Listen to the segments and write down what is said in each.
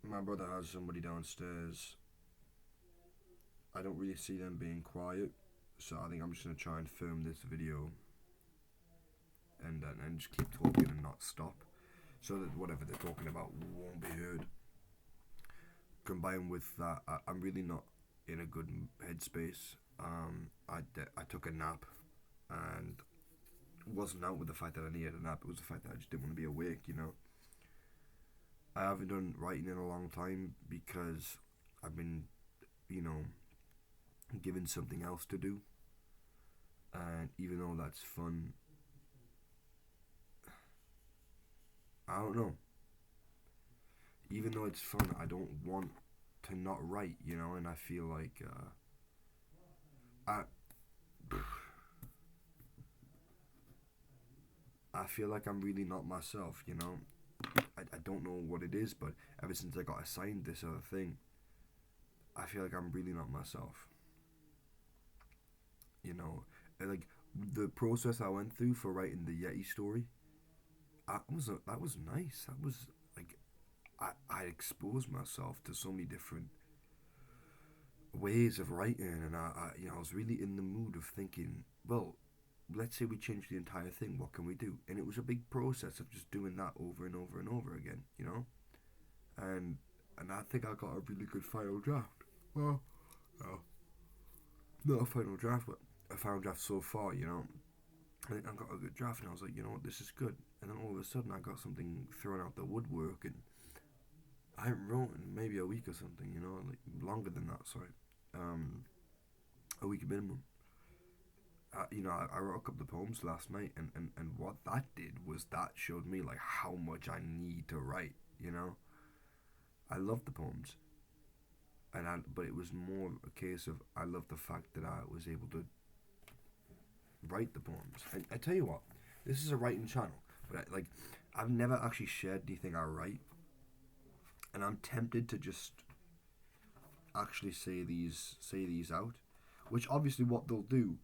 My brother has somebody downstairs. I don't really see them being quiet, so I think I'm just gonna try and film this video and just keep talking and not stop, so that whatever they're talking about won't be heard. Combined with that, I'm really not in a good headspace. I took a nap, and it wasn't out with the fact that I needed a nap. It was the fact that I just didn't want to be awake. I haven't done writing in a long time because I've been, you know, given something else to do. And even though that's fun, I don't know. Even though it's fun, I don't want to not write, and I feel like I I feel like I'm really not myself. I don't know what it is, but ever since I got assigned this other thing, I feel like I'm really not myself. You know, like the process I went through for writing the Yeti story, that was nice. That was like I exposed myself to so many different ways of writing, and I was really in the mood of thinking, well, let's say we change the entire thing. What can we do? And it was a big process of just doing that over and over and over again. And I think I got a really good final draft. Well, no, not a final draft, but a final draft so far. I think I got a good draft, and I was like, you know what, this is good. And then all of a sudden, I got something thrown out the woodwork, and I haven't written in maybe a week or something. Like longer than that. Sorry, um, a week minimum. I wrote a couple of poems last night, and what that did was that showed me like how much I need to write. I love the poems, but it was more a case of I love the fact that I was able to write the poems. And I tell you what, this is a writing channel, but I've never actually shared anything I write, and I'm tempted to just actually say these out, which obviously what they'll do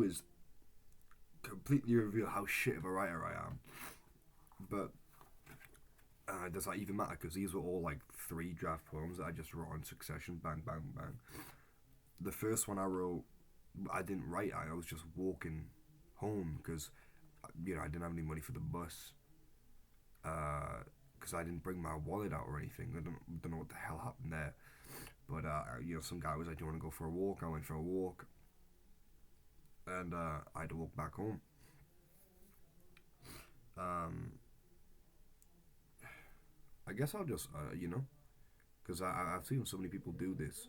is completely reveal how shit of a writer I am. But does that even matter? Because these were all like three draft poems that I just wrote in succession, bang, bang, bang. The first one I wrote, I didn't write. I was just walking home because I didn't have any money for the bus. Because I didn't bring my wallet out or anything. I don't know what the hell happened there. But some guy was like, "Do you want to go for a walk?" I went for a walk, and I had to walk back home. Um, I guess I'll just because I've seen so many people do this,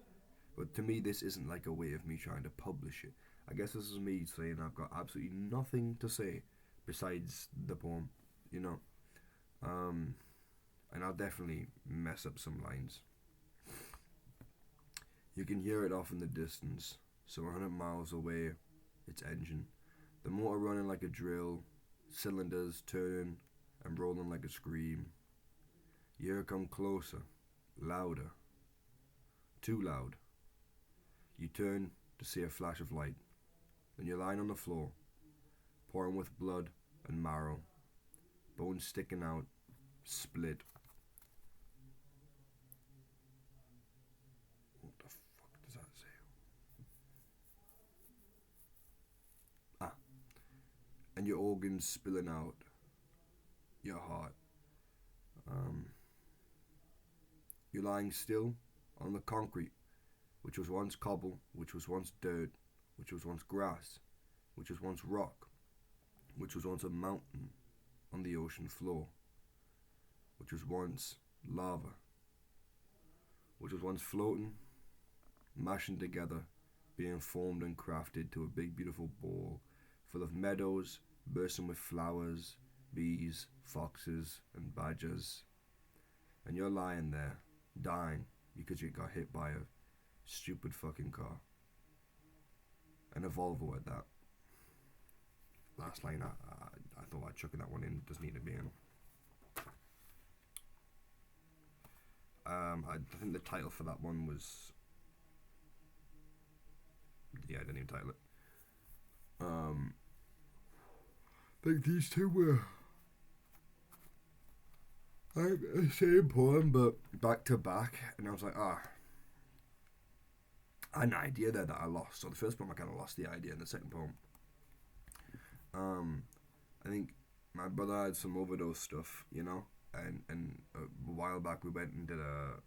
but to me this isn't like a way of me trying to publish it. I guess this is me saying I've got absolutely nothing to say besides the poem, you know. Um, and I'll definitely mess up some lines. You can hear it off in the distance, so 100 miles away, its engine. The motor running like a drill, cylinders turning and rolling like a scream. You hear it come closer, louder, too loud. You turn to see a flash of light. Then you're lying on the floor, pouring with blood and marrow, bones sticking out, split. What the fuck does that say? Ah, and your organs spilling out, your heart. Um, you're lying still on the concrete, which was once cobble, which was once dirt, which was once grass, which was once rock, which was once a mountain on the ocean floor, which was once lava, which was once floating, mashing together, being formed and crafted to a big beautiful ball full of meadows bursting with flowers, bees, foxes, and badgers. And you're lying there, dying because you got hit by a stupid fucking car. And a Volvo at that. Last line, I thought I'd chuck that one in, doesn't need to be in. I think the title for that one was. Yeah, I didn't even title it. I think these two were. Like, same poem, but back to back, and I was like, I had an idea there that I lost. So the first poem I kind of lost the idea, and the second poem, um, I think my brother had some overdose stuff, you know, and a while back we went and did a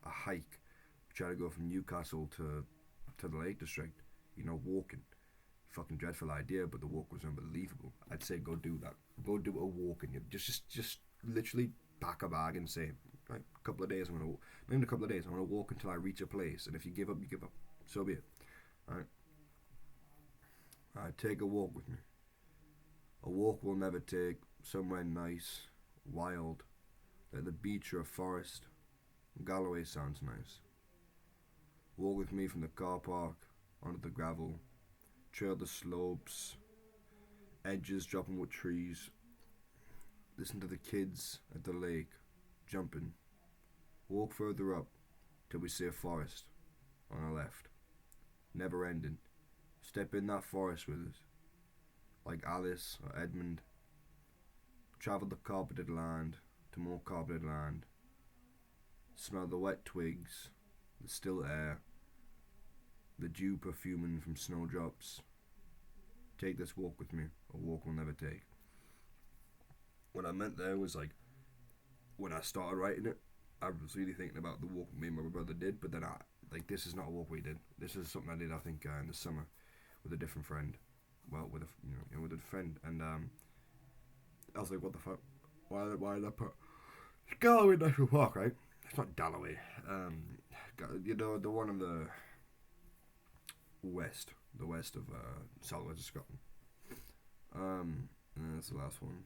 hike, trying to go from Newcastle to the Lake District, you know, walking. Fucking dreadful idea, but the walk was unbelievable. I'd say go do that. Go do a walk, and you just literally pack a bag and say, right, a couple of days I'm gonna, not even a couple of days, I'm gonna walk until I reach a place, and if you give up, you give up. So be it. Alright. Take a walk with me. A walk we'll never take, somewhere nice, wild, like the beach or a forest. Galloway sounds nice. Walk with me from the car park onto the gravel, trail the slopes, edges dropping with trees. Listen to the kids at the lake, jumping. Walk further up till we see a forest on our left, never ending. Step in that forest with us, like Alice or Edmund. Travel the carpeted land to more carpeted land. Smell the wet twigs, the still air, the dew perfuming from snowdrops. Take this walk with me, a walk we'll never take. What I meant there was like, when I started writing it, I was really thinking about the walk me and my brother did, but then this is not a walk we did. This is something I did, I think, in the summer with a different friend. Well, with with a friend, and I was like, what the fuck? Why did I put Galloway National Park, right? It's not Galloway. You know, the one in the west of southwest of Scotland. And that's the last one,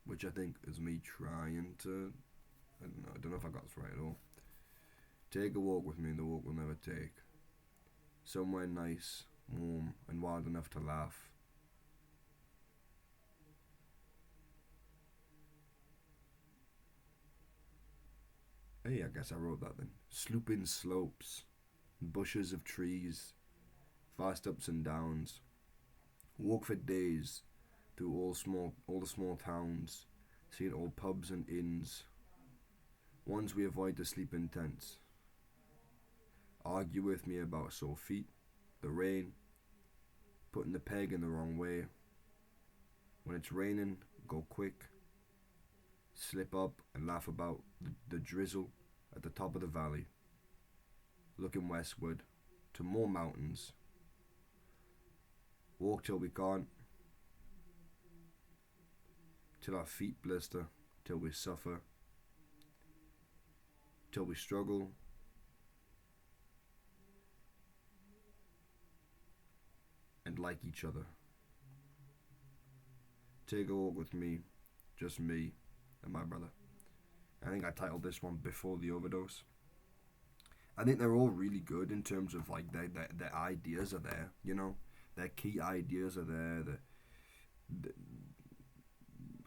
which I think is me trying to. I don't know if I got this right at all. Take a walk with me, the walk we'll never take. Somewhere nice, warm, and wild enough to laugh. Hey, I guess I wrote that then. Sloping slopes, bushes of trees, fast ups and downs. Walk for days through all the small towns, seeing old pubs and inns. Ones we avoid to sleep in tents. Argue with me about sore feet, the rain, putting the peg in the wrong way. When it's raining, go quick. Slip up and laugh about the drizzle at the top of the valley. Looking westward to more mountains. Walk till we can't. Till our feet blister. Till we suffer. Till we struggle. And like each other. Take a walk with me, just me and my brother. I think I titled this one Before the Overdose. I think they're all really good in terms of like their ideas are there, you know, their key ideas are there.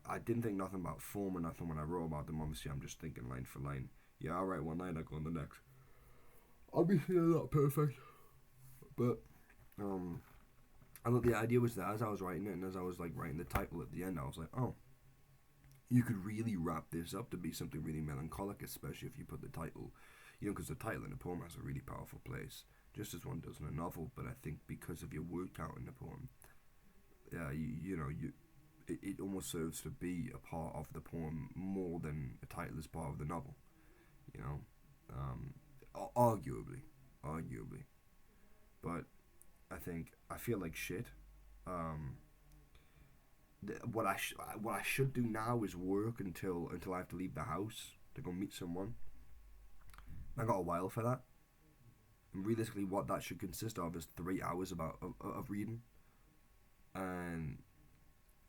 I didn't think nothing about form or nothing when I wrote about them. Obviously, I'm just thinking line for line. Yeah, I'll write one line, I go on the next. Obviously, they're not perfect, but I thought the idea was that as I was writing it and as I was like writing the title at the end, I was like, oh, you could really wrap this up to be something really melancholic, especially if you put the title, you know, because the title in a poem has a really powerful place, just as one does in a novel. But I think because of your word count in the poem, yeah, it almost serves to be a part of the poem more than a title is part of the novel, you know, arguably, but I feel like shit. Um, what I should do now is work until I have to leave the house to go meet someone. I got a while for that. And realistically, what that should consist of is 3 hours of reading. And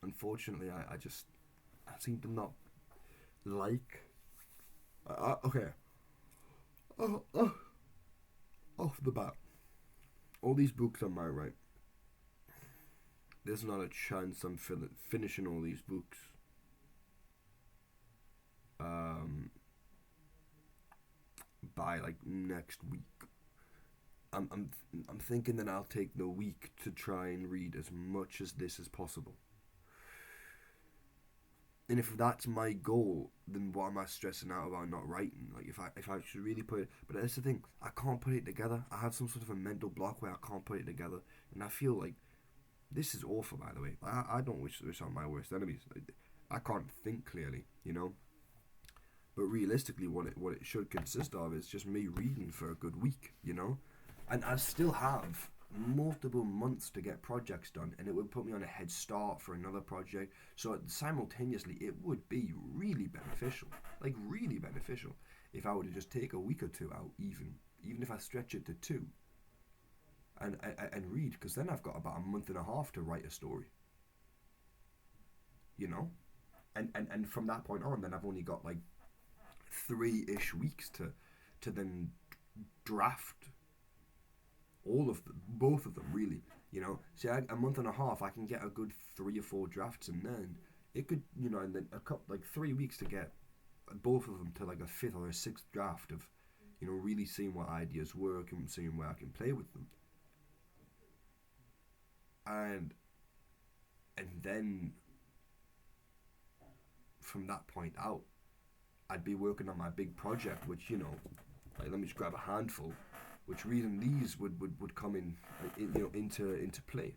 unfortunately, I seem to not like. Okay. Oh, oh, off the bat, all these books on my right. There's not a chance I'm finishing all these books. Um, by like next week. I'm thinking that I'll take the week to try and read as much as this as possible. And if that's my goal, then what am I stressing out about not writing? Like if I should really put it, but that's the thing, I can't put it together. I have some sort of a mental block where I can't put it together, and I feel like this is awful. By the way, I don't wish on my worst enemies. Like, I can't think clearly, you know. But realistically, what it should consist of is just me reading for a good week, you know, and I still have multiple months to get projects done, and it would put me on a head start for another project. So simultaneously, it would be really beneficial, like really beneficial, if I were to just take a week or two out, even if I stretch it to two, and read, because then I've got about a month and a half to write a story, you know, and from that point on, then I've only got like 3-ish weeks to then draft all of them, both of them, really. You know, see, a month and a half, I can get a good 3 or 4 drafts, and then it could, you know, and then a couple, like 3 weeks to get both of them to like a fifth or a sixth draft of, you know, really seeing what ideas work and seeing where I can play with them, and then from that point out, I'd be working on my big project, which, you know, like let me just grab a handful, which reading these would come in, you know, into play,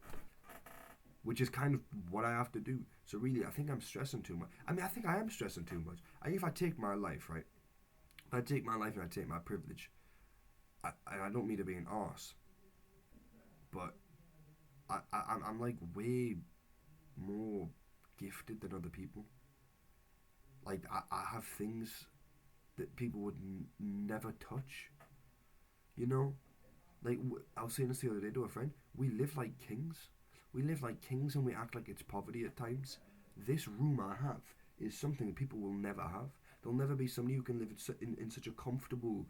which is kind of what I have to do. So really, I think I'm stressing too much. I mean, I think I am stressing too much. I think if I take my life, right, if I take my life and I take my privilege, and I don't mean to be an arse, but I'm like way more gifted than other people. Like I have things that people would never touch. You know, like I was saying this the other day to a friend. We live like kings. We live like kings, and we act like it's poverty at times. This room I have is something that people will never have. There'll never be somebody who can live in such a comfortable,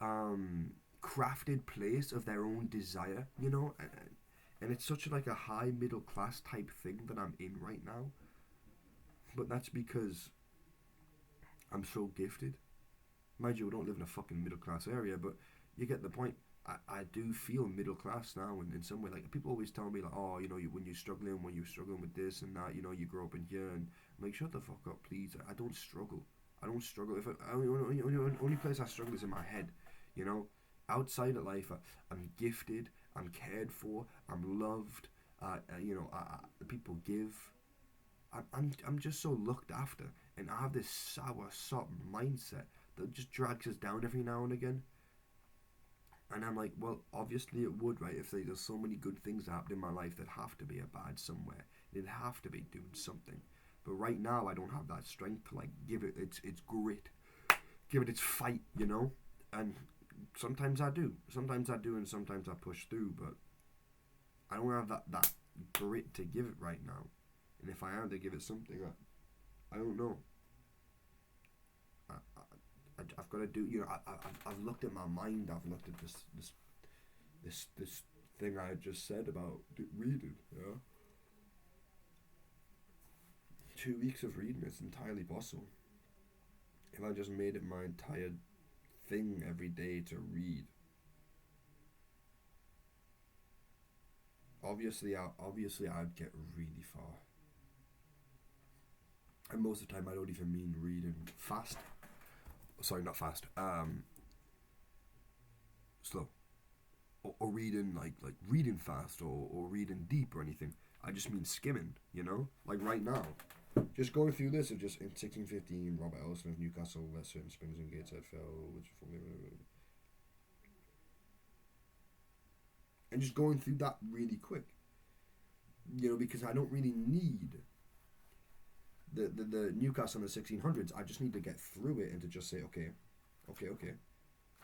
crafted place of their own desire. You know, and it's such like a high middle class type thing that I'm in right now. But that's because I'm so gifted. Mind you, we don't live in a fucking middle class area, but you get the point. I do feel middle class now, and in some way, like people always tell me, like, oh, you know, when you're struggling with this and that, you know, you grow up in here, and I'm like, shut the fuck up, please. I don't struggle. I don't struggle. If only place I struggle is in my head, you know. Outside of life, I'm gifted. I'm cared for. I'm loved. You know, people give. I'm just so looked after, and I have this sour sop mindset that just drags us down every now and again. And I'm like, well, obviously it would, right? If there's so many good things that happen in my life, there'd have to be a bad somewhere. It'd have to be doing something. But right now, I don't have that strength to like give it its grit, give it its fight, you know. And sometimes I do, and sometimes I push through. But I don't have that grit to give it right now. And if I am to give it something, I don't know. I've got to do. You know, I've looked at my mind. I've looked at this thing I just said about reading. Yeah, 2 weeks of reading. It's entirely possible. If I just made it my entire thing every day to read, obviously I'd get really far. And most of the time, I don't even mean reading fast. Sorry, not fast. Slow. Or reading like reading fast or reading deep or anything. I just mean skimming, you know? Like right now. Just going through this of just in 1615, Robert Ellison of Newcastle, Leicester and Springs and Gateshead fell, and just going through that really quick. You know, because I don't really need the Newcastle in the 1600s. I just need to get through it and to just say, okay,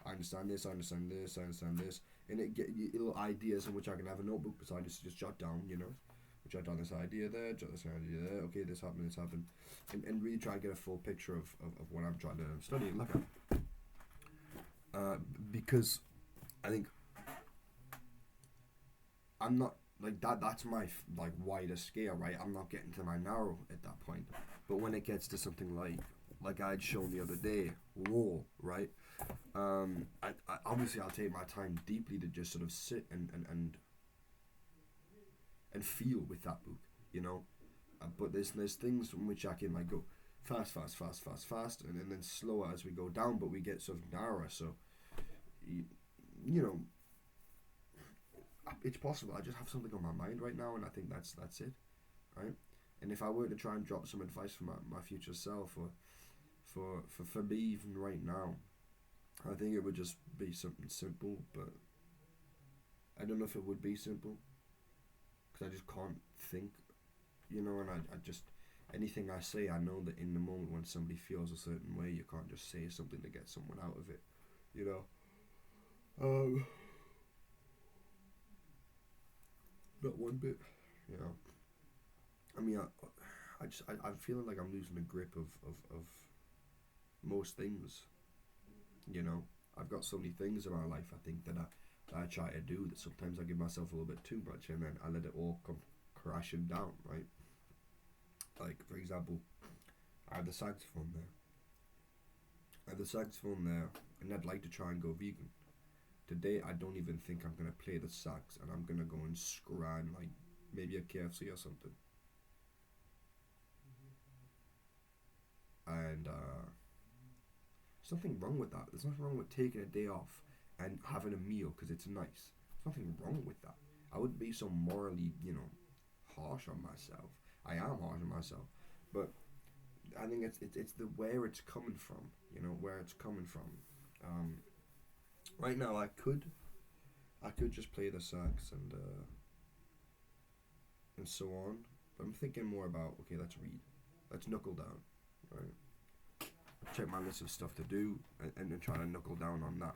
I understand this, I understand this, I understand this, and it get little ideas in which I can have a notebook beside just jot down, you know, jot down this idea there, jot this idea there. Okay, this happened, and really try to get a full picture of what I'm trying to study and look at. Because I think I'm not like that. That's my like wider scale, right? I'm not getting to my narrow at that point. But when it gets to something like I'd shown the other day, War, right? I obviously I'll take my time deeply to just sort of sit and feel with that book, you know. But there's things from which I can like go. fast, fast, fast, fast, fast, and then slower as we go down, but we get sort of narrower. So, you know, it's possible. I just have something on my mind right now, and I think that's it, right? And if I were to try and drop some advice for my future self, or for me even right now, I think it would just be something simple. But I don't know if it would be simple because I just can't think, and I just anything I say, I know that in the moment when somebody feels a certain way, you can't just say something to get someone out of it, you know. Not one bit, you know. I mean, I'm feeling like I'm losing the grip of most things, you know. I've got so many things in my life, I think, that I try to do that sometimes I give myself a little bit too much, and then I let it all come crashing down, right? Like, for example, I have the saxophone there. And I'd like to try and go vegan. Today, I don't even think I'm gonna play the sax, and I'm gonna go and scran like maybe a KFC or something. And there's nothing wrong with that. There's nothing wrong with taking a day off and having a meal because it's nice. There's nothing wrong with that. I wouldn't be so morally, harsh on myself. I am harsh on myself, but I think it's the where it's coming from. Where it's coming from. Right now, I could just play the sax and so on. But I'm thinking more about, okay, let's read, let's knuckle down, right? Check my list of stuff to do and then try to knuckle down on that.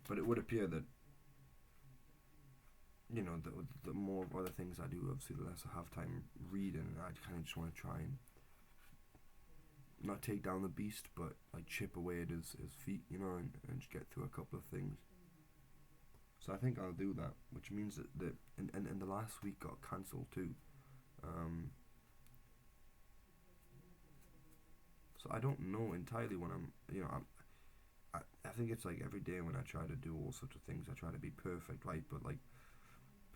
But it would appear that the more other things I do, obviously the less I have time reading, and I kind of just want to try and not take down the beast, but like chip away at his feet, and just get through a couple of things. So I think I'll do that, which means that and the last week got cancelled too. So I don't know entirely when I think it's like every day when I try to do all sorts of things, I try to be perfect, right? But like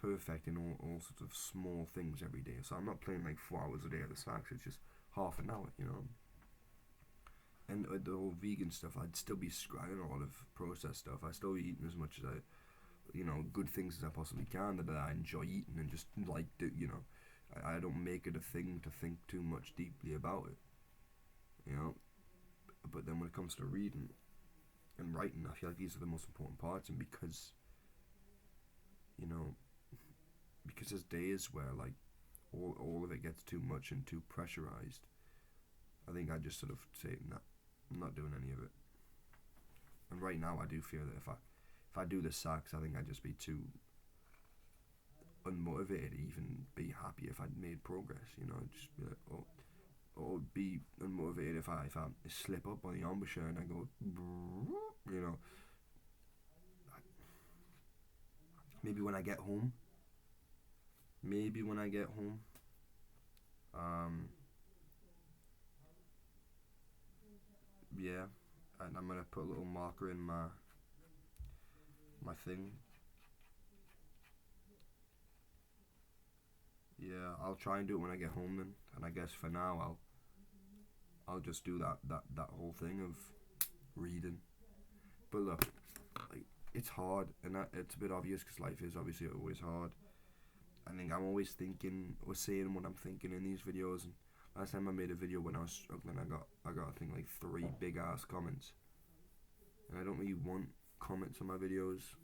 perfect in all sorts of small things every day. So I'm not playing like 4 hours a day at the sax. It's just half an hour, And the whole vegan stuff, I'd still be scrying a lot of processed stuff. I still be eating as much as good things as I possibly can that I enjoy eating, and just like I don't make it a thing to think too much deeply about it. But then when it comes to reading and writing, I feel like these are the most important parts, and because there's days where like all of it gets too much and too pressurized. I think I just sort of say, nah, I'm not doing any of it. And right now I do fear that if I do the sax, I think I'd just be too unmotivated to even be happy if I'd made progress, just be like, or be unmotivated if I slip up on the embouchure and I go, maybe when I get home, yeah, and I'm gonna put a little marker in my thing. Yeah, I'll try and do it when I get home then, and I guess for now I'll just do that whole thing of reading. But look, like, it's hard, and it's a bit obvious because life is obviously always hard. I think I'm always thinking or saying what I'm thinking in these videos. And last time I made a video when I was struggling, I got I think like 3 big ass comments, and I don't really want comments on my videos.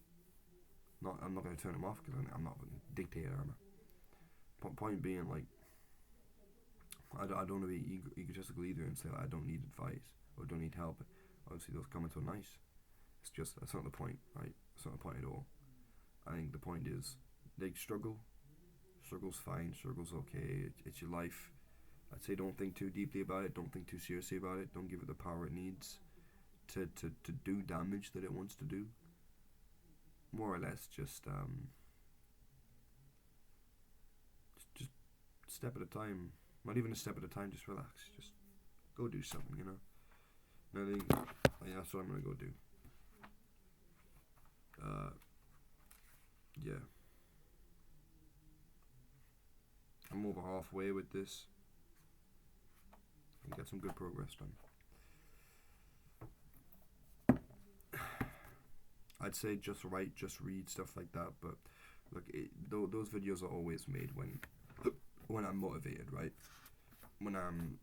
I'm not gonna turn them off because I'm not a dictator. Point being, like, I don't want to be egotistical either and say that I don't need advice or don't need help. Obviously, those comments are nice. It's just that's not the point, right? That's not the point at all. I think the point is, like, struggle's fine, struggle's okay. It's your life. I'd say don't think too deeply about it. Don't think too seriously about it. Don't give it the power it needs to do damage that it wants to do. More or less, just step at a time. Not even a step at a time. Just relax. Just go do something. And I think that's what I'm gonna go do. Yeah. I'm over halfway with this. You get some good progress done. I'd say just write, just read, stuff like that. But look, those videos are always made when I'm motivated, right? When I'm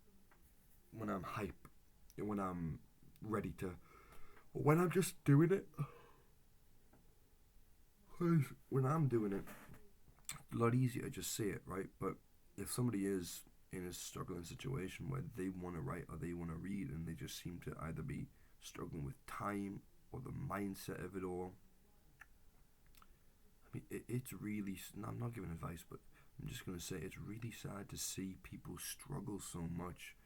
hype, when I'm ready to, when I'm just doing it. 'Cause when I'm doing it, a lot easier to just say it, right? But if somebody is in a struggling situation where they want to write or they want to read and they just seem to either be struggling with time or the mindset of it all, I mean, it's really. I'm not giving advice, but I'm just gonna say it's really sad to see people struggle so much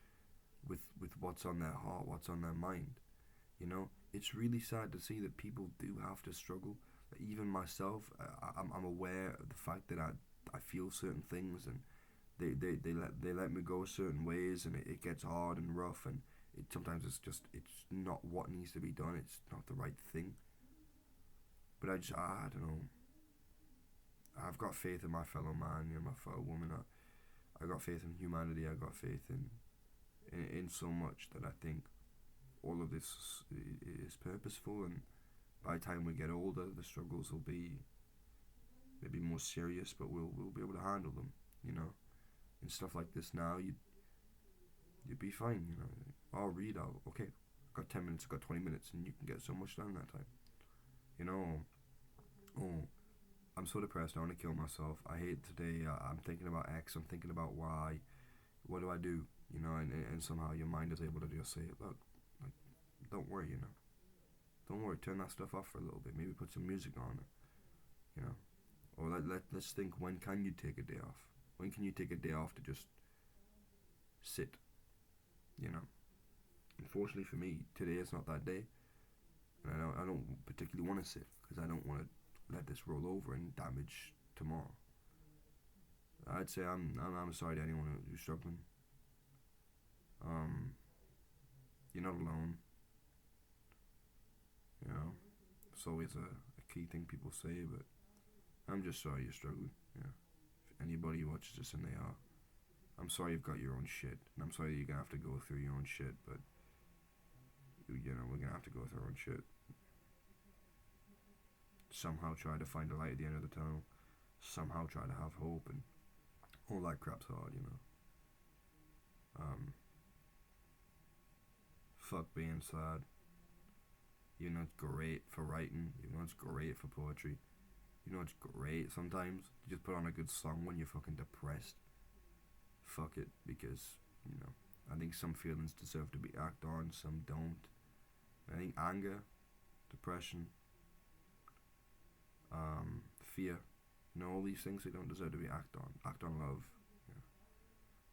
with what's on their heart, what's on their mind. You know, it's really sad to see that people do have to struggle. Even myself, I'm aware of the fact that I feel certain things, and they let me go certain ways, and it gets hard and rough, and sometimes it's not what needs to be done. It's not the right thing. But I don't know. I've got faith in my fellow man, my fellow woman. I got faith in humanity. I got faith in so much that I think all of this is purposeful, and by the time we get older, the struggles will be maybe more serious, but we'll be able to handle them, and stuff like this. Now you'd be fine, I'll read. Okay, I've got 10 minutes. I've got 20 minutes, and you can get so much done in that time, Oh, I'm so depressed. I want to kill myself. I hate today. I'm thinking about X. I'm thinking about Y. What do I do? And somehow your mind is able to just say, look, like, don't worry, Don't worry, turn that stuff off for a little bit. Maybe put some music on it, you know. Or let's think, when can you take a day off? When can you take a day off to just sit, Unfortunately for me, today is not that day. And I don't particularly want to sit because I don't want to let this roll over and damage tomorrow. I'd say I'm sorry to anyone who's struggling. You're not alone. It's always a key thing people say, but I'm just sorry you're struggling. If anybody watches this and they are, I'm sorry you've got your own shit, and I'm sorry you're gonna have to go through your own shit. But we're gonna have to go through our own shit. Somehow try to find a light at the end of the tunnel. Somehow try to have hope, and all that crap's hard. Fuck being sad. It's great for writing. It's great for poetry. It's great sometimes. You just put on a good song when you're fucking depressed. Fuck it, because, I think some feelings deserve to be acted on, some don't. I think anger, depression, fear, all these things, they don't deserve to be acted on. Act on love. Yeah.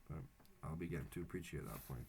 But I'll be getting too preachy at that point.